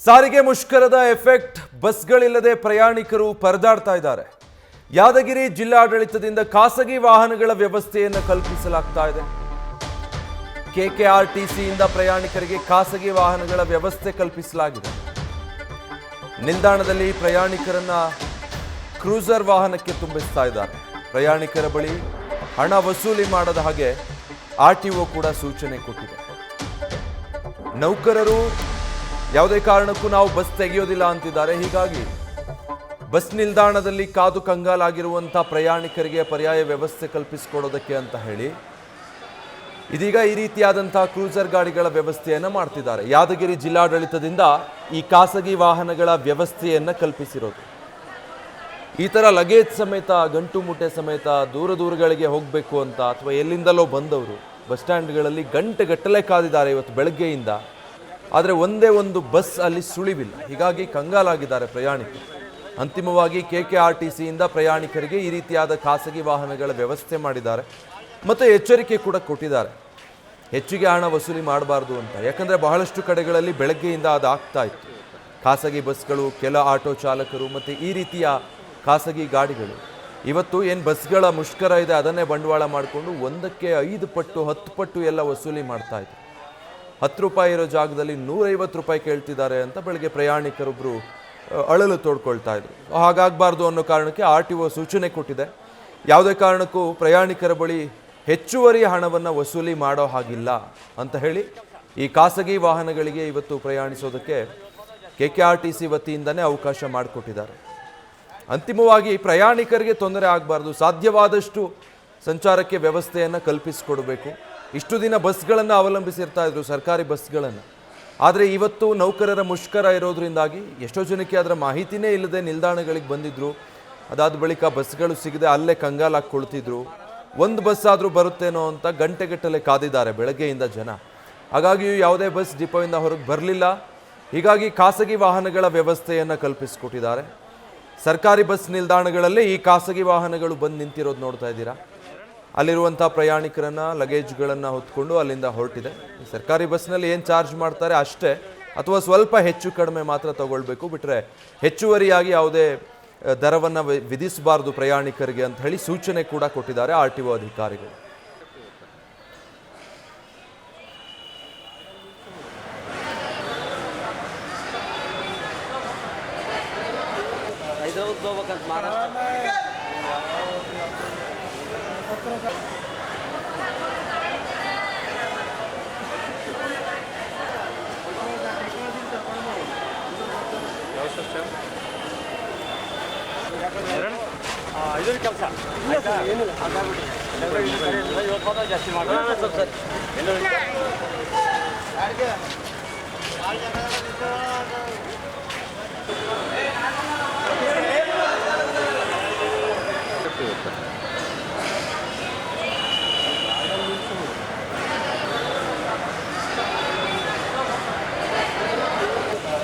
ಸಾರಿಗೆ ಮುಷ್ಕರದ ಎಫೆಕ್ಟ್ ಬಸ್ಗಳಿಲ್ಲದೆ ಪ್ರಯಾಣಿಕರು ಪರದಾಡ್ತಾ ಇದ್ದಾರೆ. ಯಾದಗಿರಿ ಜಿಲ್ಲಾಡಳಿತದಿಂದ ಖಾಸಗಿ ವಾಹನಗಳ ವ್ಯವಸ್ಥೆಯನ್ನು ಕಲ್ಪಿಸಲಾಗ್ತಾ ಇದೆ. ಕೆಕೆಆರ್ಟಿಸಿಯಿಂದ ಪ್ರಯಾಣಿಕರಿಗೆ ಖಾಸಗಿ ವಾಹನಗಳ ವ್ಯವಸ್ಥೆ ಕಲ್ಪಿಸಲಾಗಿದೆ. ನಿಲ್ದಾಣದಲ್ಲಿ ಪ್ರಯಾಣಿಕರನ್ನ ಕ್ರೂಸರ್ ವಾಹನಕ್ಕೆ ತುಂಬಿಸ್ತಾ ಇದ್ದಾರೆ. ಪ್ರಯಾಣಿಕರ ಬಳಿ ಹಣ ವಸೂಲಿ ಮಾಡದ ಹಾಗೆ ಆರ್ಟಿಒ ಕೂಡ ಸೂಚನೆ ಕೊಟ್ಟಿದೆ. ನೌಕರರು ಯಾವುದೇ ಕಾರಣಕ್ಕೂ ನಾವು ಬಸ್ ತೆಗೆಯೋದಿಲ್ಲ ಅಂತಿದ್ದಾರೆ. ಹೀಗಾಗಿ ಬಸ್ ನಿಲ್ದಾಣದಲ್ಲಿ ಕಾದು ಕಂಗಾಲಾಗಿರುವಂಥ ಪ್ರಯಾಣಿಕರಿಗೆ ಪರ್ಯಾಯ ವ್ಯವಸ್ಥೆ ಕಲ್ಪಿಸಿಕೊಡೋದಕ್ಕೆ ಅಂತ ಹೇಳಿ ಇದೀಗ ಈ ರೀತಿಯಾದಂಥ ಕ್ರೂಸರ್ ಗಾಡಿಗಳ ವ್ಯವಸ್ಥೆಯನ್ನು ಮಾಡ್ತಿದ್ದಾರೆ. ಯಾದಗಿರಿ ಜಿಲ್ಲಾಡಳಿತದಿಂದ ಈ ಖಾಸಗಿ ವಾಹನಗಳ ವ್ಯವಸ್ಥೆಯನ್ನು ಕಲ್ಪಿಸಿರೋದು. ಈ ಥರ ಲಗೇಜ್ ಸಮೇತ, ಗಂಟು ಮುಟ್ಟೆ ಸಮೇತ ದೂರಗಳಿಗೆ ಹೋಗಬೇಕು ಅಂತ ಅಥವಾ ಎಲ್ಲಿಂದಲೋ ಬಂದವರು ಬಸ್ ಸ್ಟ್ಯಾಂಡ್ಗಳಲ್ಲಿ ಗಂಟೆಗಟ್ಟಲೆ ಕಾದಿದ್ದಾರೆ ಇವತ್ತು ಬೆಳಗ್ಗೆಯಿಂದ. ಆದರೆ ಒಂದೇ ಒಂದು ಬಸ್ ಅಲ್ಲಿ ಸುಳಿವಿಲ್ಲ. ಹೀಗಾಗಿ ಕಂಗಾಲಾಗಿದ್ದಾರೆ ಪ್ರಯಾಣಿಕರು. ಅಂತಿಮವಾಗಿ ಕೆಕೆಆರ್ಟಿಸಿಯಿಂದ ಪ್ರಯಾಣಿಕರಿಗೆ ಈ ರೀತಿಯಾದ ಖಾಸಗಿ ವಾಹನಗಳ ವ್ಯವಸ್ಥೆ ಮಾಡಿದ್ದಾರೆ ಮತ್ತು ಎಚ್ಚರಿಕೆ ಕೂಡ ಕೊಟ್ಟಿದ್ದಾರೆ. ಹೆಚ್ಚಿಗೆ ಹಣ ವಸೂಲಿ ಮಾಡಬಾರ್ದು ಅಂತ. ಯಾಕಂದರೆ ಬಹಳಷ್ಟು ಕಡೆಗಳಲ್ಲಿ ಬೆಳಗ್ಗೆಯಿಂದ ಅದು ಆಗ್ತಾ ಇತ್ತು. ಖಾಸಗಿ ಬಸ್ಗಳು, ಕೆಲ ಆಟೋ ಚಾಲಕರು ಮತ್ತು ಈ ರೀತಿಯ ಖಾಸಗಿ ಗಾಡಿಗಳು ಇವತ್ತು ಏನು ಬಸ್ಗಳ ಮುಷ್ಕರ ಇದೆ ಅದನ್ನೇ ಬಂಡವಾಳ ಮಾಡಿಕೊಂಡು ಒಂದಕ್ಕೆ 5 ಪಟ್ಟು 10 ಪಟ್ಟು ಎಲ್ಲ ವಸೂಲಿ ಮಾಡ್ತಾ ಇದ್ರು. 10 ರೂಪಾಯಿ ಇರೋ ಜಾಗದಲ್ಲಿ 150 ರೂಪಾಯಿ ಕೇಳ್ತಿದ್ದಾರೆ ಅಂತ ಬೆಳಗ್ಗೆ ಪ್ರಯಾಣಿಕರೊಬ್ಬರು ಅಳಲು ತೋಡ್ಕೊಳ್ತಾ ಇದ್ರು. ಹಾಗಾಗಬಾರ್ದು ಅನ್ನೋ ಕಾರಣಕ್ಕೆ ಆರ್ಟಿಒ ಸೂಚನೆ ಕೊಟ್ಟಿದೆ. ಯಾವುದೇ ಕಾರಣಕ್ಕೂ ಪ್ರಯಾಣಿಕರ ಬಳಿ ಹೆಚ್ಚುವರಿ ಹಣವನ್ನು ವಸೂಲಿ ಮಾಡೋ ಹಾಗಿಲ್ಲ ಅಂತ ಹೇಳಿ ಈ ಖಾಸಗಿ ವಾಹನಗಳಿಗೆ ಇವತ್ತು ಪ್ರಯಾಣಿಸೋದಕ್ಕೆ ಕೆಕೆಆರ್ಟಿಸಿ ವತಿಯಿಂದನೇ ಅವಕಾಶ ಮಾಡಿಕೊಟ್ಟಿದ್ದಾರೆ. ಅಂತಿಮವಾಗಿ ಪ್ರಯಾಣಿಕರಿಗೆ ತೊಂದರೆ ಆಗಬಾರ್ದು, ಸಾಧ್ಯವಾದಷ್ಟು ಸಂಚಾರಕ್ಕೆ ವ್ಯವಸ್ಥೆಯನ್ನು ಕಲ್ಪಿಸಿಕೊಡಬೇಕು. ಇಷ್ಟು ದಿನ ಬಸ್ಗಳನ್ನು ಅವಲಂಬಿಸಿರ್ತಾ ಇದ್ರು, ಸರ್ಕಾರಿ ಬಸ್ಗಳನ್ನು. ಆದರೆ ಇವತ್ತು ನೌಕರರ ಮುಷ್ಕರ ಇರೋದ್ರಿಂದಾಗಿ ಎಷ್ಟೋ ಜನಕ್ಕೆ ಅದರ ಮಾಹಿತಿನೇ ಇಲ್ಲದೆ ನಿಲ್ದಾಣಗಳಿಗೆ ಬಂದಿದ್ರು. ಅದಾದ ಬಳಿಕ ಬಸ್ಗಳು ಸಿಗದೆ ಅಲ್ಲೇ ಕಂಗಾಲಾಗಿ ಕುಳಿತಿದ್ರು. ಒಂದು ಬಸ್ ಆದರೂ ಬರುತ್ತೇನೋ ಅಂತ ಗಂಟೆಗಟ್ಟಲೆ ಕಾದಿದ್ದಾರೆ ಬೆಳಗ್ಗೆಯಿಂದ ಜನ. ಹಾಗಾಗಿಯೂ ಯಾವುದೇ ಬಸ್ ಡಿಪೋಯಿಂದ ಹೊರಗೆ ಬರಲಿಲ್ಲ. ಹೀಗಾಗಿ ಖಾಸಗಿ ವಾಹನಗಳ ವ್ಯವಸ್ಥೆಯನ್ನು ಕಲ್ಪಿಸಿಕೊಟ್ಟಿದ್ದಾರೆ. ಸರ್ಕಾರಿ ಬಸ್ ನಿಲ್ದಾಣಗಳಲ್ಲೇ ಈ ಖಾಸಗಿ ವಾಹನಗಳು ಬಂದು ನಿಂತಿರೋದು ನೋಡ್ತಾ ಇದ್ದೀರಾ. ಅಲ್ಲಿರುವಂಥ ಪ್ರಯಾಣಿಕರನ್ನು, ಲಗೇಜ್ಗಳನ್ನು ಹೊತ್ಕೊಂಡು ಅಲ್ಲಿಂದ ಹೊರಟಿದೆ. ಸರ್ಕಾರಿ ಬಸ್ನಲ್ಲಿ ಏನು ಚಾರ್ಜ್ ಮಾಡ್ತಾರೆ ಅಷ್ಟೇ, ಅಥವಾ ಸ್ವಲ್ಪ ಹೆಚ್ಚು ಕಡಿಮೆ ಮಾತ್ರ ತಗೊಳ್ಬೇಕು. ಬಿಟ್ಟರೆ ಹೆಚ್ಚುವರಿಯಾಗಿ ಯಾವುದೇ ದರವನ್ನು ವಿಧಿಸಬಾರ್ದು ಪ್ರಯಾಣಿಕರಿಗೆ ಅಂತ ಹೇಳಿ ಸೂಚನೆ ಕೂಡ ಕೊಟ್ಟಿದ್ದಾರೆ ಆರ್ಟಿಒ ಅಧಿಕಾರಿಗಳು. ಇದರ ಕೆಲಸ ಜಾಸ್ತಿ ಮಾಡೋಣ ಸರ್.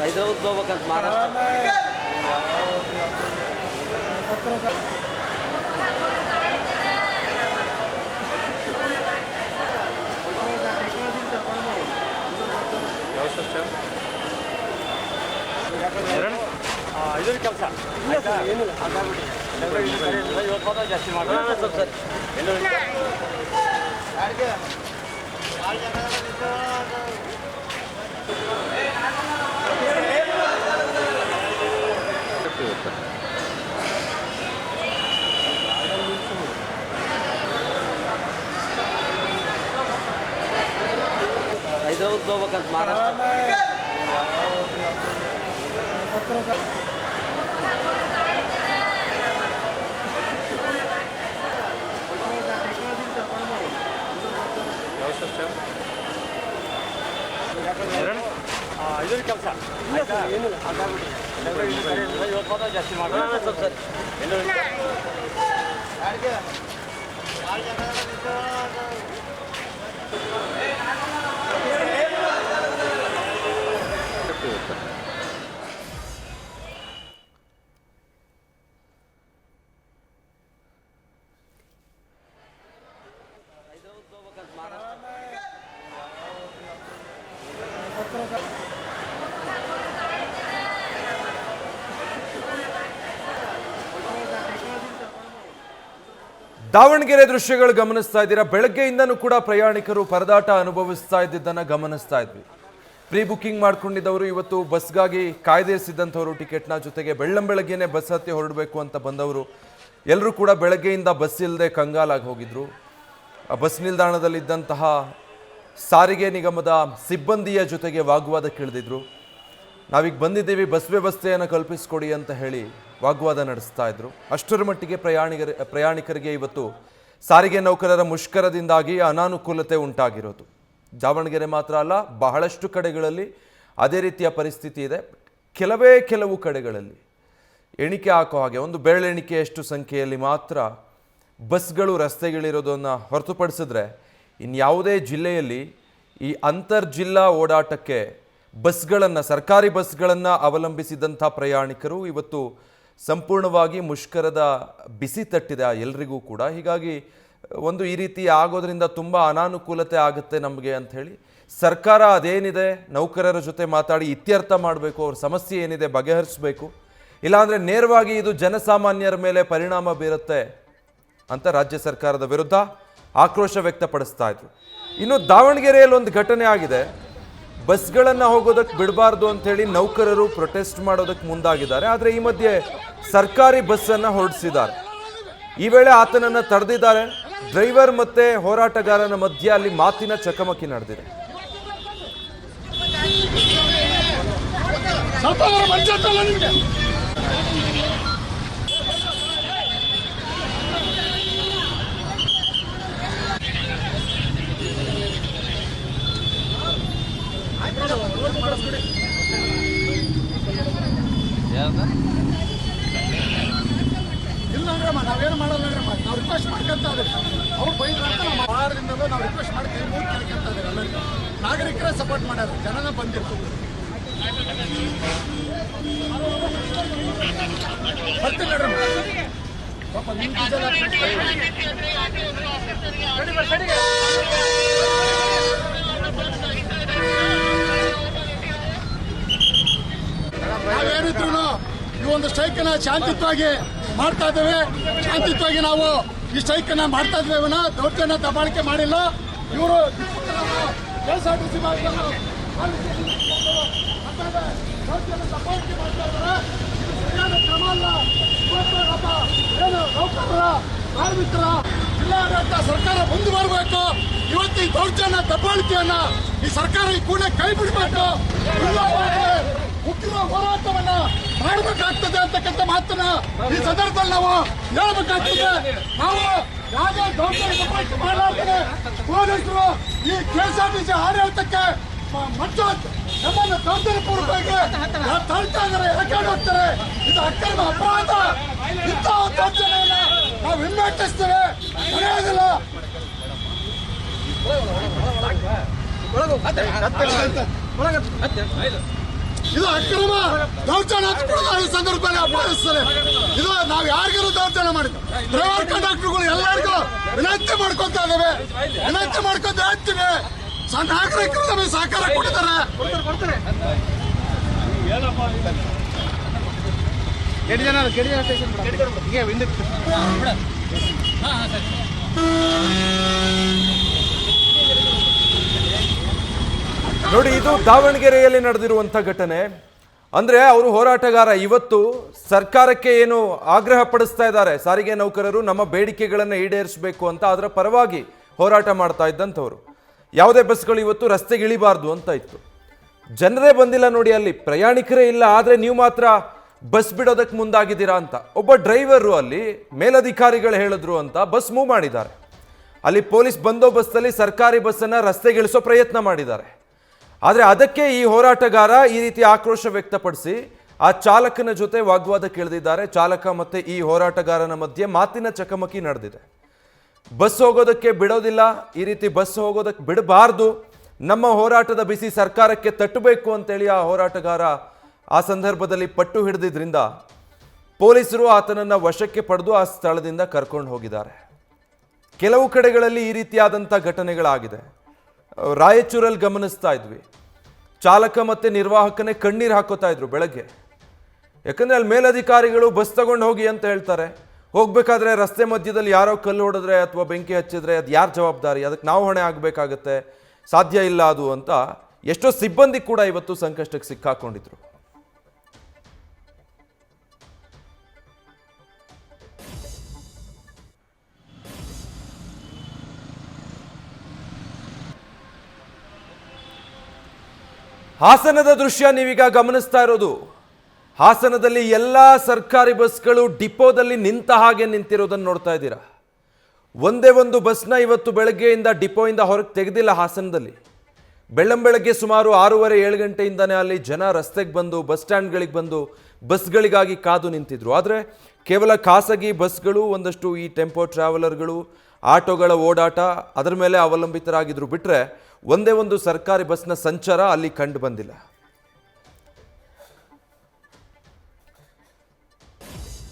ಹೈದರಾಬಾದ್ ಹೋಗ್ಬೇಕಂತ ಮಹಾರಾಷ್ಟ್ರ. ಇದರ ಕೆಲಸ ಜಾಸ್ತಿ ಮಾಡೋಣ ಸರ್. ಹೈದರಾಬಾದ್ ಹೋಗ್ಬೇಕಂತ ಮಹಾರಾಷ್ಟ್ರ. ಇದರ ಕೆಲಸ ಜಾಸ್ತಿ ಮಾಡೋಣ ಸರ್. ದಾವಣಗೆರೆ ದೃಶ್ಯಗಳು ಗಮನಿಸ್ತಾ ಇದ್ದೀರಾ. ಬೆಳಗ್ಗೆಯಿಂದನೂ ಕೂಡ ಪ್ರಯಾಣಿಕರು ಪರದಾಟ ಅನುಭವಿಸ್ತಾ ಇದ್ದಿದ್ದನ್ನು ಗಮನಿಸ್ತಾ ಇದ್ವಿ. ಪ್ರೀ ಬುಕ್ಕಿಂಗ್ ಮಾಡ್ಕೊಂಡಿದ್ದವರು ಇವತ್ತು ಬಸ್ಗಾಗಿ ಕಾಯ್ದಿರಿಸಿದ್ದಂಥವ್ರು ಟಿಕೆಟ್ನ, ಜೊತೆಗೆ ಬೆಳ್ಳಂಬೆಳಗ್ಗೆನೆ ಬಸ್ ಹತ್ತಿ ಹೊರಡಬೇಕು ಅಂತ ಬಂದವರು ಎಲ್ಲರೂ ಕೂಡ ಬೆಳಗ್ಗೆಯಿಂದ ಬಸ್ ಇಲ್ಲದೆ ಕಂಗಾಲಾಗಿ ಹೋಗಿದ್ರು. ಆ ಬಸ್ ನಿಲ್ದಾಣದಲ್ಲಿದ್ದಂತಹ ಸಾರಿಗೆ ನಿಗಮದ ಸಿಬ್ಬಂದಿಯ ಜೊತೆಗೆ ವಾಗ್ವಾದಕ್ಕಿಳಿದಿದ್ರು. ನಾವೀಗ ಬಂದಿದ್ದೀವಿ, ಬಸ್ ವ್ಯವಸ್ಥೆಯನ್ನು ಕಲ್ಪಿಸ್ಕೊಡಿ ಅಂತ ಹೇಳಿ ವಾಗ್ವಾದ ನಡೆಸ್ತಾ ಇದ್ರು. ಅಷ್ಟರ ಮಟ್ಟಿಗೆ ಪ್ರಯಾಣಿಕರಿಗೆ ಇವತ್ತು ಸಾರಿಗೆ ನೌಕರರ ಮುಷ್ಕರದಿಂದಾಗಿ ಅನಾನುಕೂಲತೆ ಉಂಟಾಗಿರೋದು. ದಾವಣಗೆರೆ ಮಾತ್ರ ಅಲ್ಲ, ಬಹಳಷ್ಟು ಕಡೆಗಳಲ್ಲಿ ಅದೇ ರೀತಿಯ ಪರಿಸ್ಥಿತಿ ಇದೆ. ಕೆಲವು ಕಡೆಗಳಲ್ಲಿ ಎಣಿಕೆ ಹಾಕೋ ಹಾಗೆ ಒಂದು ಬೆರಳೆಣಿಕೆಯಷ್ಟು ಸಂಖ್ಯೆಯಲ್ಲಿ ಮಾತ್ರ ಬಸ್ಗಳು ರಸ್ತೆಗಳಿರೋದನ್ನು ಹೊರತುಪಡಿಸಿದ್ರೆ ಇನ್ಯಾವುದೇ ಜಿಲ್ಲೆಯಲ್ಲಿ ಈ ಅಂತರ್ಜಿಲ್ಲಾ ಓಡಾಟಕ್ಕೆ ಬಸ್ಗಳನ್ನು, ಸರ್ಕಾರಿ ಬಸ್ಗಳನ್ನು ಅವಲಂಬಿಸಿದಂಥ ಪ್ರಯಾಣಿಕರು ಇವತ್ತು ಸಂಪೂರ್ಣವಾಗಿ ಮುಷ್ಕರದ ಬಿಸಿ ತಟ್ಟಿದೆ ಎಲ್ರಿಗೂ ಕೂಡ. ಹೀಗಾಗಿ ಒಂದು ಈ ರೀತಿ ಆಗೋದ್ರಿಂದ ತುಂಬ ಅನಾನುಕೂಲತೆ ಆಗುತ್ತೆ ನಮಗೆ ಅಂಥೇಳಿ ಸರ್ಕಾರ ಅದೇನಿದೆ ನೌಕರರ ಜೊತೆ ಮಾತಾಡಿ ಇತ್ಯರ್ಥ ಮಾಡಬೇಕು, ಅವ್ರ ಸಮಸ್ಯೆ ಏನಿದೆ ಬಗೆಹರಿಸಬೇಕು, ಇಲ್ಲಾಂದರೆ ನೇರವಾಗಿ ಇದು ಜನಸಾಮಾನ್ಯರ ಮೇಲೆ ಪರಿಣಾಮ ಬೀರುತ್ತೆ ಅಂತ ರಾಜ್ಯ ಸರ್ಕಾರದ ವಿರುದ್ಧ ಆಕ್ರೋಶ ವ್ಯಕ್ತಪಡಿಸ್ತಾ ಇದ್ರು. ಇನ್ನು ದಾವಣಗೆರೆಯಲ್ಲಿ ಒಂದು ಘಟನೆ ಆಗಿದೆ. ಬಸ್ಗಳನ್ನು ಹೋಗೋದಕ್ಕೆ ಬಿಡಬಾರ್ದು ಅಂಥೇಳಿ ನೌಕರರು ಪ್ರೊಟೆಸ್ಟ್ ಮಾಡೋದಕ್ಕೆ ಮುಂದಾಗಿದ್ದಾರೆ. ಆದರೆ ಈ ಮಧ್ಯೆ ಸರ್ಕಾರಿ ಬಸ್ಸನ್ನು ಹೊರಡಿಸಿದ್ದಾರೆ. ಈ ವೇಳೆ ಆತನನ್ನು ತಡೆದಿದ್ದಾರೆ. ಡ್ರೈವರ್ ಮತ್ತೆ ಹೋರಾಟಗಾರನ ಮಧ್ಯೆ ಅಲ್ಲಿ ಮಾತಿನ ಚಕಮಕಿ ನಡೆದಿದೆ. ಇಲ್ಲಂದ್ರಮ್ಮ ನಾವೇನು ಮಾಡಲ್ಲ, ನಾವು ರಿಕ್ವೆಸ್ಟ್ ಮಾಡ್ಕೊಂತ ಇದ್ದೀವಿ. ಅವ್ರು ಬೈದ್ರಂತ ನಾವು ವಾರದಿಂದಲೂ ನಾವು ರಿಕ್ವೆಸ್ಟ್ ಮಾಡಿ ಕೈ ಮುಗಿ ಕೇಳ್ಕೊಂತ ಇದ್ದೀವಿ. ಎಲ್ಲರಿಗೂ ನಾಗರಿಕರೇ ಸಪೋರ್ಟ್ ಮಾಡ್ಯಾರ, ಜನನ ಬಂದಿರ್ತೀವಿ. ಬರ್ತೀನಿ ನೋಡ್ರಿ ಪಾಪ ನಿಮ್ಮ ನಾವೇನಿದ್ರು ಈ ಒಂದು ಸ್ಟ್ರೈಕನ್ನ ಶಾಂತಿಯುತವಾಗಿ ಮಾಡ್ತಾ ಇದ್ದೇವೆ. ಶಾಂತಿಯುತವಾಗಿ ನಾವು ಈ ಸ್ಟ್ರೈಕನ್ನ ಮಾಡ್ತಾ ಇದ್ದೇವೆ. ದೌರ್ಜನ್ಯ ದಬ್ಬಾಳಿಕೆ ಮಾಡಿಲ್ಲ. ಇವರು ಕೆಎಸ್ಆರ್ಟಿಸಿ ದೌರ್ಜನ್ಯ ದಬ್ಬಾಳಿಕೆ ಮಾಡ್ತಾ ಇದ್ದಾರೆ. ಇದು ಸರಿಯಾದ ಕ್ರಮ ಅಲ್ಲ. ಏನು ನೌಕರರ, ಕಾರ್ಮಿಕರ, ಜಿಲ್ಲಾಡಳಿತ ಸರ್ಕಾರ ಮುಂದೆ ಬರಬೇಕು. ಇವತ್ತು ಈ ದೌರ್ಜನ್ಯ ದಬ್ಬಾಳಿಕೆಯನ್ನ ಈ ಸರ್ಕಾರ ಈ ಕೂಡಲೇ ಕೈ ಬಿಡಬೇಕು. ಉಗ್ರ ಹೋರಾಟವನ್ನ ಮಾಡಬೇಕಾಗ್ತದೆ ಅಂತಕ್ಕಂಥ ಮಾತನ್ನ ಈ ಸಂದರ್ಭದಲ್ಲಿ ನಾವು ಹೇಳಬೇಕಾಗ್ತದೆ. ನಾವು ಯಾವುದೇ ದೌರ್ಜನ್ಯ ಮಾಡಲಾರ್ದೆ ಪೊಲೀಸರು ಈ ಕೆಎಸ್ಆರ್ಟಿಸಿ ಆಡಳಿತಕ್ಕೆ ಮತ್ತು ನಮ್ಮನ್ನು ದೌರ್ಜನ್ಯ ಪೂರ್ವಕವಾಗಿ ತಳ್ತಾ ಇದ್ದಾರೆ, ಎಳಕೊಂಡು ಹೋಗ್ತಾರೆ. ಇದು ಅಕ್ರಮ ಅಪರಾಧ. ಇಂತಹ ದೌರ್ಜನ್ಯವನ್ನ ನಾವು ಹಿಮ್ಮೆಟ್ಟಿಸ್ತೇವೆ, ನಡೆಯೋದಿಲ್ಲ. ಇದು ಅಕ್ರಮ ದೌರ್ಜನ್ಯ ಈ ಸಂದರ್ಭದಲ್ಲಿ ಅಪರಾಧಿಸ್ತಾರೆ. ಇದು ನಾವು ಯಾರಿಗೂ ದೌರ್ಜನ್ಯ ಮಾಡಿದ್ವಿ. ಡ್ರೈವರ್ ಕಂಡಕ್ಟರ್ಗಳು ಎಲ್ಲರಿಗೂ ವಿನಂತಿ ಮಾಡ್ಕೊಂತ ಇದ್ದೇವೆ, ವಿನಂತಿ ಮಾಡ್ಕೊಂತ ಹೇಳ್ತೀವಿ. ನಾಗರಿಕರು ನಮಗೆ ಸಹಕಾರ ಕೊಡ್ತಾರೆ. ನೋಡಿ, ಇದು ದಾವಣಗೆರೆಯಲ್ಲಿ ನಡೆದಿರುವಂಥ ಘಟನೆ. ಅಂದರೆ ಅವರು ಹೋರಾಟಗಾರ ಇವತ್ತು ಸರ್ಕಾರಕ್ಕೆ ಏನು ಆಗ್ರಹ ಪಡಿಸ್ತಾ ಇದ್ದಾರೆ, ಸಾರಿಗೆ ನೌಕರರು ನಮ್ಮ ಬೇಡಿಕೆಗಳನ್ನು ಈಡೇರಿಸಬೇಕು ಅಂತ, ಅದರ ಪರವಾಗಿ ಹೋರಾಟ ಮಾಡ್ತಾ ಇದ್ದಂಥವ್ರು. ಯಾವುದೇ ಬಸ್ಗಳು ಇವತ್ತು ರಸ್ತೆಗೆ ಇಳಿಬಾರ್ದು ಅಂತ ಇತ್ತು. ಜನರೇ ಬಂದಿಲ್ಲ ನೋಡಿ, ಅಲ್ಲಿ ಪ್ರಯಾಣಿಕರೇ ಇಲ್ಲ, ಆದರೆ ನೀವು ಮಾತ್ರ ಬಸ್ ಬಿಡೋದಕ್ಕೆ ಮುಂದಾಗಿದ್ದೀರಾ ಅಂತ ಒಬ್ಬ ಡ್ರೈವರು ಅಲ್ಲಿ ಮೇಲಧಿಕಾರಿಗಳು ಹೇಳಿದ್ರು ಅಂತ ಬಸ್ ಮೂವ್ ಮಾಡಿದ್ದಾರೆ. ಅಲ್ಲಿ ಪೊಲೀಸ್ ಬಂದೋಬಸ್ತಲ್ಲಿ ಸರ್ಕಾರಿ ಬಸ್ಸನ್ನು ರಸ್ತೆಗೆ ಇಳಿಸೋ ಪ್ರಯತ್ನ ಮಾಡಿದ್ದಾರೆ. ಆದರೆ ಅದಕ್ಕೆ ಈ ಹೋರಾಟಗಾರ ಈ ರೀತಿ ಆಕ್ರೋಶ ವ್ಯಕ್ತಪಡಿಸಿ ಆ ಚಾಲಕನ ಜೊತೆ ವಾಗ್ವಾದಕ್ಕೆ ಇಳಿದಿದ್ದಾರೆ. ಚಾಲಕ ಮತ್ತು ಈ ಹೋರಾಟಗಾರನ ಮಧ್ಯೆ ಮಾತಿನ ಚಕಮಕಿ ನಡೆದಿದೆ. ಬಸ್ ಹೋಗೋದಕ್ಕೆ ಬಿಡೋದಿಲ್ಲ, ಈ ರೀತಿ ಬಸ್ ಹೋಗೋದಕ್ಕೆ ಬಿಡಬಾರ್ದು, ನಮ್ಮ ಹೋರಾಟದ ಬಿಸಿ ಸರ್ಕಾರಕ್ಕೆ ತಟ್ಟಬೇಕು ಅಂತೇಳಿ ಆ ಹೋರಾಟಗಾರ ಆ ಸಂದರ್ಭದಲ್ಲಿ ಪಟ್ಟು ಹಿಡಿದಿದ್ರಿಂದ ಪೊಲೀಸರು ಆತನನ್ನು ವಶಕ್ಕೆ ಪಡೆದು ಆ ಸ್ಥಳದಿಂದ ಕರ್ಕೊಂಡು ಹೋಗಿದ್ದಾರೆ. ಕೆಲವು ಕಡೆಗಳಲ್ಲಿ ಈ ರೀತಿಯಾದಂಥ ಘಟನೆಗಳಾಗಿದೆ. ರಾಯಚೂರಲ್ಲಿ ಗಮನಿಸ್ತಾ ಇದ್ವಿ, ಚಾಲಕ ಮತ್ತು ನಿರ್ವಾಹಕನೇ ಕಣ್ಣೀರು ಹಾಕೋತಾ ಇದ್ರು ಬೆಳಗ್ಗೆ. ಯಾಕಂದರೆ ಅಲ್ಲಿ ಮೇಲಧಿಕಾರಿಗಳು ಬಸ್ ತಗೊಂಡು ಹೋಗಿ ಅಂತ ಹೇಳ್ತಾರೆ. ಹೋಗ್ಬೇಕಾದ್ರೆ ರಸ್ತೆ ಮಧ್ಯದಲ್ಲಿ ಯಾರೋ ಕಲ್ಲು ಹೊಡೆದ್ರೆ ಅಥವಾ ಬೆಂಕಿ ಹಚ್ಚಿದ್ರೆ ಅದು ಯಾರು ಜವಾಬ್ದಾರಿ, ಅದಕ್ಕೆ ನಾವು ಹೊಣೆ ಆಗಬೇಕಾಗತ್ತೆ, ಸಾಧ್ಯ ಇಲ್ಲ ಅದು ಅಂತ ಎಷ್ಟೋ ಸಿಬ್ಬಂದಿ ಕೂಡ ಇವತ್ತು ಸಂಕಷ್ಟಕ್ಕೆ ಸಿಕ್ಕಾಕೊಂಡಿದ್ರು. ಹಾಸನದ ದೃಶ್ಯ ನೀವೀಗ ಗಮನಿಸ್ತಾ ಇರೋದು. ಹಾಸನದಲ್ಲಿ ಎಲ್ಲ ಸರ್ಕಾರಿ ಬಸ್ಗಳು ಡಿಪೋದಲ್ಲಿ ನಿಂತ ಹಾಗೆ ನಿಂತಿರೋದನ್ನು ನೋಡ್ತಾ ಇದ್ದೀರಾ. ಒಂದೇ ಒಂದು ಬಸ್ನ ಇವತ್ತು ಬೆಳಗ್ಗೆಯಿಂದ ಡಿಪೋಯಿಂದ ಹೊರಗೆ ತೆಗೆದಿಲ್ಲ ಹಾಸನದಲ್ಲಿ. ಬೆಳ್ಳಂಬೆಳಗ್ಗೆ ಸುಮಾರು 6:30-7 ಗಂಟೆಯಿಂದನೇ ಅಲ್ಲಿ ಜನ ರಸ್ತೆಗೆ ಬಂದು ಬಸ್ ಸ್ಟ್ಯಾಂಡ್ಗಳಿಗೆ ಬಂದು ಬಸ್ಗಳಿಗಾಗಿ ಕಾದು ನಿಂತಿದ್ರು. ಆದರೆ ಕೇವಲ ಖಾಸಗಿ ಬಸ್ಗಳು, ಒಂದಷ್ಟು ಈ ಟೆಂಪೋ ಟ್ರಾವೆಲರ್ಗಳು, ಆಟೋಗಳ ಓಡಾಟ ಅದರ ಮೇಲೆ ಅವಲಂಬಿತರಾಗಿದ್ರು ಬಿಟ್ಟರೆ ಒಂದೇ ಒಂದು ಸರ್ಕಾರಿ ಬಸ್ನ ಸಂಚಾರ ಅಲ್ಲಿ ಕಂಡು ಬಂದಿಲ್ಲ.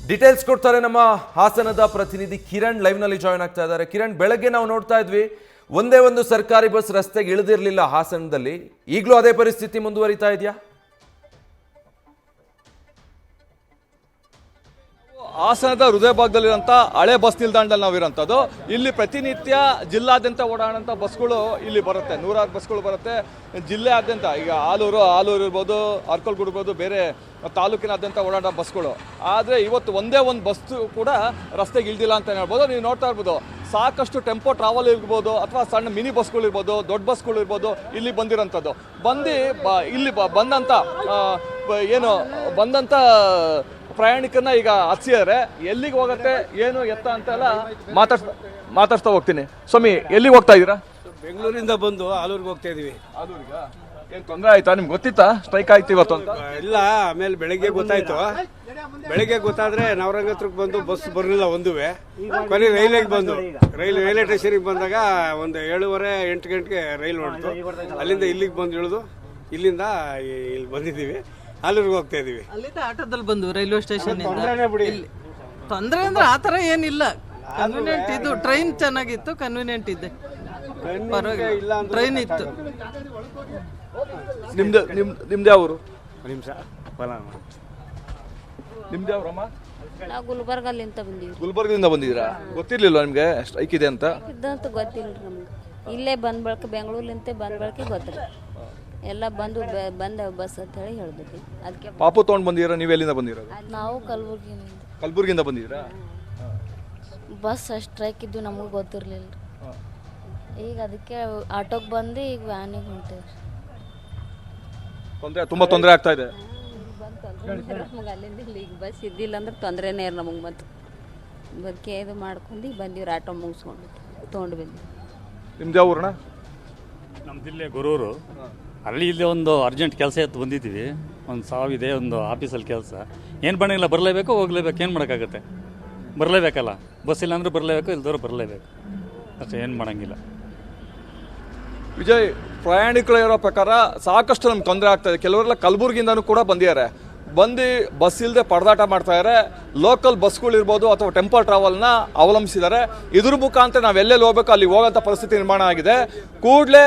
ಡೀಟೇಲ್ಸ್ ಕೊಡ್ತಾರೆ ನಮ್ಮ ಹಾಸನದ ಪ್ರತಿನಿಧಿ ಕಿರಣ್, ಲೈವ್ನಲ್ಲಿ ಜಾಯ್ನ್ ಆಗ್ತಾ ಇದ್ದಾರೆ. ಕಿರಣ್, ಬೆಳಗ್ಗೆ ನಾವು ನೋಡ್ತಾ ಇದ್ವಿ ಒಂದೇ ಒಂದು ಸರ್ಕಾರಿ ಬಸ್ ರಸ್ತೆಗೆ ಇಳಿದಿರಲಿಲ್ಲ ಹಾಸನದಲ್ಲಿ. ಈಗಲೂ ಅದೇ ಪರಿಸ್ಥಿತಿ ಮುಂದುವರಿತಾ ಇದೆಯಾ? ಹಾಸನದ ಹೃದಯ ಭಾಗದಲ್ಲಿರುವಂಥ ಹಳೆ ಬಸ್ ನಿಲ್ದಾಣದಲ್ಲಿ ನಾವಿರೋಂಥದ್ದು. ಇಲ್ಲಿ ಪ್ರತಿನಿತ್ಯ ಜಿಲ್ಲಾದ್ಯಂತ ಓಡಾಡೋಂಥ ಬಸ್ಗಳು ಇಲ್ಲಿ ಬರುತ್ತೆ, 100 ಬಸ್ಗಳು ಬರುತ್ತೆ ಜಿಲ್ಲೆಯಾದ್ಯಂತ. ಈಗ ಆಲೂರು ಇರ್ಬೋದು, ಅರ್ಕಲ್ಗೂಡು ಇರ್ಬೋದು, ಬೇರೆ ತಾಲೂಕಿನಾದ್ಯಂತ ಓಡಾಡೋ ಬಸ್ಗಳು. ಆದರೆ ಇವತ್ತು ಒಂದೇ ಒಂದು ಬಸ್ ಕೂಡ ರಸ್ತೆಗೆ ಇಳ್ದಿಲ್ಲ ಅಂತ ಹೇಳ್ಬೋದು. ನೀವು ನೋಡ್ತಾ ಇರ್ಬೋದು, ಸಾಕಷ್ಟು ಟೆಂಪೋ ಟ್ರಾವೆಲ್ ಇರ್ಬೋದು ಅಥವಾ ಸಣ್ಣ ಮಿನಿ ಬಸ್ಗಳು ಇರ್ಬೋದು, ದೊಡ್ಡ ಬಸ್ಗಳು ಇರ್ಬೋದು, ಇಲ್ಲಿ ಬಂದಿರೋಂಥದ್ದು. ಇಲ್ಲಿ ಬಂದಂಥ ಪ್ರಯಾಣಿಕರನ್ನ ಈಗ ಹಚ್ಚಿದ್ದಾರೆ. ಎಲ್ಲಿಗೆ ಹೋಗುತ್ತೆ ಏನು ಎತ್ತ ಅಂತೆಲ್ಲ ಮಾತಾಡ್ತಾ ಹೋಗ್ತೀನಿ. ಸ್ವಾಮಿ, ಎಲ್ಲಿಗೆ ಹೋಗ್ತಾ ಇದ್ದೀರಾ? ಬೆಂಗಳೂರಿಂದ ಬಂದು ಆಲೂರಿಗೆ ಹೋಗ್ತಾ ಇದೀವಿ. ಏನು ತೊಂದರೆ ಆಯ್ತಾ? ನಿಮ್ಗೆ ಗೊತ್ತಿತ್ತಾ ಸ್ಟ್ರೈಕ್ ಆಯ್ತು ಇವತ್ತು ಅಂತ? ಇಲ್ಲ, ಆಮೇಲೆ ಬೆಳಗ್ಗೆ ಗೊತ್ತಾಯ್ತು. ಬೆಳಗ್ಗೆ ಗೊತ್ತಾದ್ರೆ ನವರಂಗತ್ರಕ್ಕೆ ಬಂದು ಬಸ್ ಬರಲಿಲ್ಲ ಒಂದುವೆ. ಕೊನೆ ರೈಲಿಗೆ ಬಂದು ರೈಲ್ವೆ ಸ್ಟೇಷನ್ಗೆ ಬಂದಾಗ ಒಂದು 7:30-8 ಗಂಟೆಗೆ ರೈಲ್ ಹೊರಡ್ತು. ಅಲ್ಲಿಂದ ಇಲ್ಲಿಗೆ ಬಂದು ಇಳಿದು ಇಲ್ಲಿಂದ ಇಲ್ಲಿ ಬಂದಿದ್ದೀವಿ. ಆಲೂರಿಗೆ ಹೋಗ್ತಾ ಇದೀವಿ. ಅಲ್ಲಿಂದ ಆಟೋದಲ್ಲಿ ಬಂದು ರೈಲ್ವೆ ಸ್ಟೇಷನ್ ಬಿಡಿ. ತೊಂದರೆ ಅಂದ್ರೆ ಆ ಥರ ಏನಿಲ್ಲ, ಕನ್ವಿನಿಯೆಂಟ್ ಇದು. ಟ್ರೈನ್ ಚೆನ್ನಾಗಿತ್ತು, ಕನ್ವಿನಿಯೆಂಟ್ ಇದೆ, ಪರವಾಗಿಲ್ಲ, ಟ್ರೈನ್ ಇತ್ತು. ನಿಮ್ದು ಯಾವ ಊರು? ನಿಮಿಷ ನಿಮ್ದು ಯಾವ ರಮ್ಮ? ನಾವು ಗುಲ್ಬರ್ಗಲ್ಲಿಂದ ಬಂದೀವಿ. ಗುಲ್ಬರ್ಗದಿಂದ ಬಂದಿದ್ದೀರಾ? ಗೊತ್ತಿರ್ಲಿಲ್ವಾ ನಿಮ್ಗೆ ಸ್ಟ್ರೈಕ್ ಇದೆ ಅಂತ? ಇದ್ದಂತೂ ಗೊತ್ತಿಲ್ಲ ನಮ್ಗೆ. ಇಲ್ಲೇ ಬಂದ ಬಳಕೆ ಬೆಂಗಳೂರಿಲಿಂತ ಬಂದ ಬಳಕೆ ಗೊತ್ತಿಲ್ಲ. ಎಲ್ಲ ಬಂದ ಬಸ್ ಅಂತ ಹೇಳಿ ಹೇಳಿದ್ವಿ. ಅದಕ್ಕೆ ಪಾಪು ತೊಗೊಂಡು ಬಂದಿದ್ದೀರಾ? ನೀವು ಎಲ್ಲಿಂದ ಬಂದಿರೋದು? ನಾವು ಕಲಬುರ್ಗಿನಿಂದ. ಕಲಬುರ್ಗಿಯಿಂದ ಬಂದಿದ್ದೀರಾ? ಬಸ್ ಸ್ಟ್ರೈಕ್ ಇದ್ದು ನಮಗೆ ಗೊತ್ತಿರಲಿಲ್ಲ. ಈಗ ಅದಕ್ಕೆ ಆಟೋಗೆ ಬಂದು ಈಗ ವ್ಯಾನಿಗೆ ಹೊಂಟೇವಿ. ತುಂಬಾ ತೊಂದರೆ ಆಗ್ತಾ ಇದೆ. ನಮಗೆ ಅಲ್ಲಿಂದ ಇಲ್ಲಿ ಈಗ ಬಸ್ ಇದ್ದಿಲ್ಲ ಅಂದ್ರೆ ತೊಂದರೆನೇ ಇಲ್ಲ ನಮಗೆ. ಮತ್ತು ಬದುಕೆ ಇದು ಮಾಡ್ಕೊಂಡು ಬಂದೀವಿ, ಆಟೋ ಮುಗಿಸ್ಕೊಂಡು ತೊಗೊಂಡು ಬಂದ್ವಿ. ನಿಮ್ದು ಯಾವ ಊರಣ? ನಮ್ದು ಇಲ್ಲೇ ಗೊರೂರು. ಅಲ್ಲಿ ಇಲ್ಲೇ ಒಂದು ಅರ್ಜೆಂಟ್ ಕೆಲಸ ಎತ್ತು ಬಂದಿದ್ದೀವಿ. ಒಂದು ಸಾವಿದೆ, ಒಂದು ಆಫೀಸಲ್ಲಿ ಕೆಲಸ. ಏನು ಬಣ್ಣಿಲ್ಲ, ಬರಲೇಬೇಕು, ಹೋಗ್ಲೇಬೇಕು. ಏನು ಮಾಡೋಕ್ಕಾಗತ್ತೆ? ಬರಲೇಬೇಕಲ್ಲ, ಬಸ್ ಇಲ್ಲ ಅಂದ್ರೆ ಬರಲೇಬೇಕು, ಇಲ್ದವ್ರು ಬರಲೇಬೇಕು ಅಷ್ಟೇ, ಏನು ಮಾಡೋಂಗಿಲ್ಲ. ವಿಜಯ್, ಪ್ರಯಾಣಿಕರು ಇರೋ ಪ್ರಕಾರ ಸಾಕಷ್ಟು ನಮ್ಗೆ ತೊಂದರೆ ಆಗ್ತಾ ಇದೆ. ಕೆಲವರೆಲ್ಲ ಕಲಬುರ್ಗಿಯಿಂದನೂ ಕೂಡ ಬಂದಿದ್ದಾರೆ. ಬಂದು ಬಸ್ ಇಲ್ಲದೆ ಪರದಾಟ ಮಾಡ್ತಾ ಇದ್ದಾರೆ. ಲೋಕಲ್ ಬಸ್ಗಳಿರ್ಬೋದು ಅಥವಾ ಟೆಂಪೋ ಟ್ರಾವೆಲ್ನ ಅವಲಂಬಿಸಿದ್ದಾರೆ. ಇದ್ರ ಮುಖಾಂತರ ನಾವೆಲ್ಲೆಲ್ಲಿ ಹೋಗ್ಬೇಕು ಅಲ್ಲಿ ಹೋಗೋಂಥ ಪರಿಸ್ಥಿತಿ ನಿರ್ಮಾಣ ಆಗಿದೆ. ಕೂಡಲೇ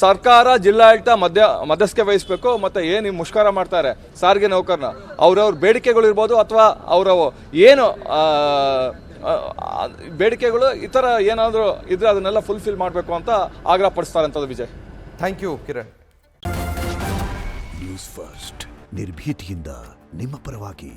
ಸರ್ಕಾರ, ಜಿಲ್ಲಾಡಳಿತ ಮಧ್ಯಸ್ಥಿಕೆ ವಹಿಸಬೇಕು. ಮತ್ತು ಏನು ಮುಷ್ಕರ ಮಾಡ್ತಾರೆ ಸಾರಿಗೆ ನೌಕರನ, ಅವ್ರವ್ರ ಬೇಡಿಕೆಗಳಿರ್ಬೋದು ಅಥವಾ ಅವರ ಏನು ಬೇಡಿಕೆಗಳು ಈ ಥರ ಏನಾದರೂ ಇದ್ರೆ ಅದನ್ನೆಲ್ಲ ಫುಲ್ಫಿಲ್ ಮಾಡಬೇಕು ಅಂತ ಆಗ್ರಹ ಪಡಿಸ್ತಾರೆ ಅಂತದ್ದು. Vijay, thank you Kiran. News first ನಿರ್ಭೀತಿಯಿಂದ ನಿಮ್ಮ ಪರವಾಗಿ.